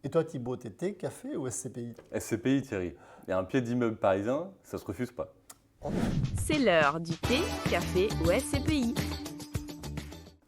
Et toi Thibaut, t'es thé, café ou SCPI? SCPI, Thierry. Il y a un pied d'immeuble parisien, ça se refuse pas. C'est l'heure du thé, café ou SCPI.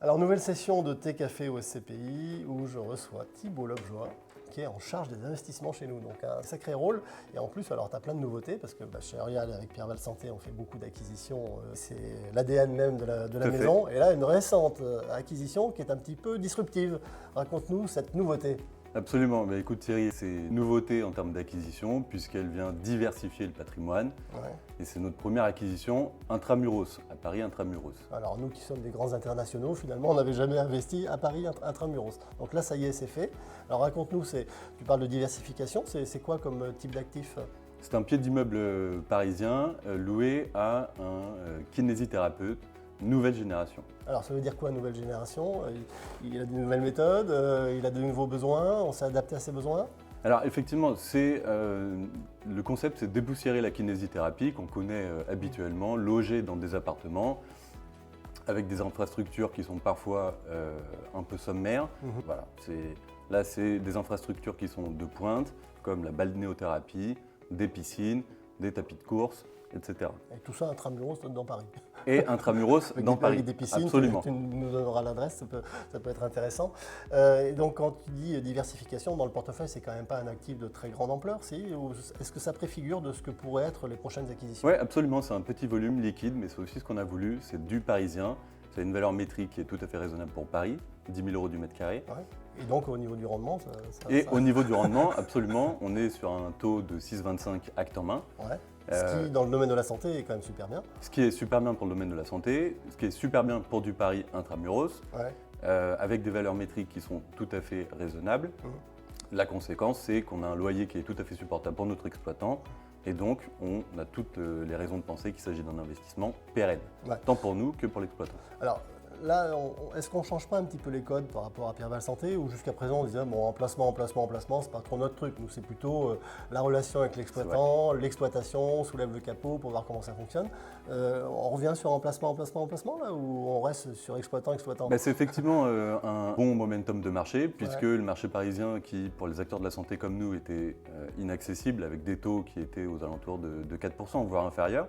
Alors nouvelle session de thé, café ou SCPI où je reçois Thibaut Lovejoie qui est en charge des investissements chez nous. Donc un sacré rôle. Et en plus, alors tu as plein de nouveautés parce que chez Arial, avec Pierre Val Santé, on fait beaucoup d'acquisitions. C'est l'ADN même de la maison. Et là, une récente acquisition qui est un petit peu disruptive. Raconte-nous cette nouveauté. Absolument. Mais écoute Thierry, c'est une nouveauté en termes d'acquisition puisqu'elle vient diversifier le patrimoine. Ouais. Et c'est notre première acquisition intramuros, à Paris intramuros. Alors nous qui sommes des grands internationaux, finalement, on n'avait jamais investi à Paris intramuros. Donc là, ça y est, c'est fait. Alors raconte-nous, tu parles de diversification, c'est quoi comme type d'actif? C'est un pied d'immeuble parisien loué à un kinésithérapeute nouvelle génération. Alors ça veut dire quoi, nouvelle génération? Il a de nouvelles méthodes, il a de nouveaux besoins, on s'est adapté à ses besoins? Alors effectivement, le concept, c'est dépoussiérer la kinésithérapie qu'on connaît habituellement, logée dans des appartements, avec des infrastructures qui sont parfois un peu sommaires. Voilà, là, c'est des infrastructures qui sont de pointe, comme la balnéothérapie, des piscines, des tapis de course, etc. Et tout ça intramuros dans Paris. Et intramuros dans Paris. Avec des piscines, absolument. Tu nous donneras l'adresse, ça peut être intéressant. Et donc quand tu dis diversification, dans le portefeuille, c'est quand même pas un actif de très grande ampleur, si? Ou est-ce que ça préfigure de ce que pourraient être les prochaines acquisitions? Oui, absolument, c'est un petit volume liquide, mais c'est aussi ce qu'on a voulu, c'est du parisien. C'est une valeur métrique qui est tout à fait raisonnable pour Paris, 10 000 € du mètre carré. Ouais. Et donc au niveau du rendement, Au niveau du rendement, absolument, on est sur un taux de 6,25 acte en main. Ouais. Ce qui, dans le domaine de la santé, est quand même super bien. Ce qui est super bien pour le domaine de la santé, ce qui est super bien pour du Paris intramuros, avec des valeurs métriques qui sont tout à fait raisonnables. La conséquence, c'est qu'on a un loyer qui est tout à fait supportable pour notre exploitant. Et donc, on a toutes les raisons de penser qu'il s'agit d'un investissement pérenne, tant pour nous que pour l'exploitant. Alors là, est-ce qu'on ne change pas un petit peu les codes par rapport à Pierre Val Santé, ou jusqu'à présent on disait bon, emplacement, c'est pas trop notre truc. Nous, c'est plutôt la relation avec l'exploitant, l'exploitation, on soulève le capot pour voir comment ça fonctionne. On revient sur emplacement là, ou on reste sur exploitant? C'est effectivement un bon momentum de marché, puisque le marché parisien, qui pour les acteurs de la santé comme nous était inaccessible, avec des taux qui étaient aux alentours de 4%, voire inférieurs,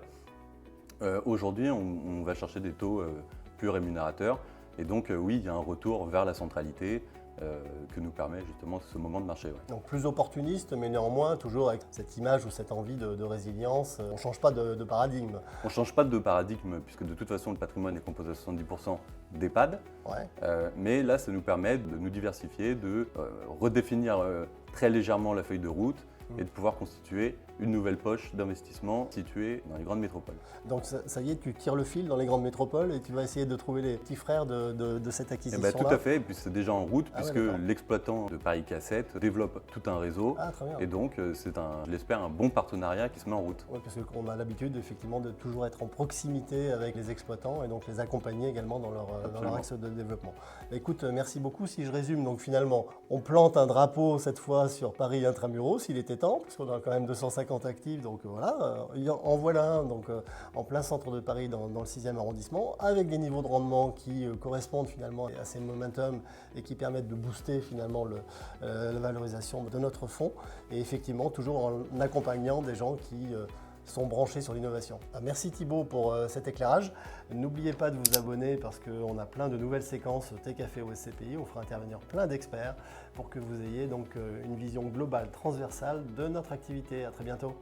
aujourd'hui on va chercher des taux plus rémunérateur. Et donc oui, il y a un retour vers la centralité que nous permet justement ce moment de marché. Donc plus opportuniste, mais néanmoins toujours avec cette image ou cette envie de résilience. On ne change pas de paradigme. On ne change pas de paradigme puisque de toute façon le patrimoine est composé à 70% d'EHPAD. Mais là, ça nous permet de nous diversifier, de redéfinir très légèrement la feuille de route et de pouvoir constituer une nouvelle poche d'investissement située dans les grandes métropoles. Donc ça y est, tu tires le fil dans les grandes métropoles et tu vas essayer de trouver les petits frères de cette acquisition-là? Tout à fait, et puis c'est déjà en route puisque l'exploitant de Paris Cassette développe tout un réseau. Et donc c'est, je l'espère, un bon partenariat qui se met en route. Oui, parce qu'on a l'habitude effectivement de toujours être en proximité avec les exploitants et donc les accompagner également dans leur axe de développement. Écoute, merci beaucoup. Si je résume, donc finalement, on plante un drapeau cette fois sur Paris intramuros, il était temps, parce qu'on a quand même 250 actifs, donc voilà, en voilà un donc, en plein centre de Paris dans le 6e arrondissement, avec des niveaux de rendement qui correspondent finalement à ces momentum et qui permettent de booster finalement la valorisation de notre fonds, et effectivement toujours en accompagnant des gens qui sont branchés sur l'innovation. Merci Thibaut pour cet éclairage. N'oubliez pas de vous abonner parce qu'on a plein de nouvelles séquences Thé Café ou SCPI. On fera intervenir plein d'experts pour que vous ayez donc une vision globale, transversale de notre activité. À très bientôt.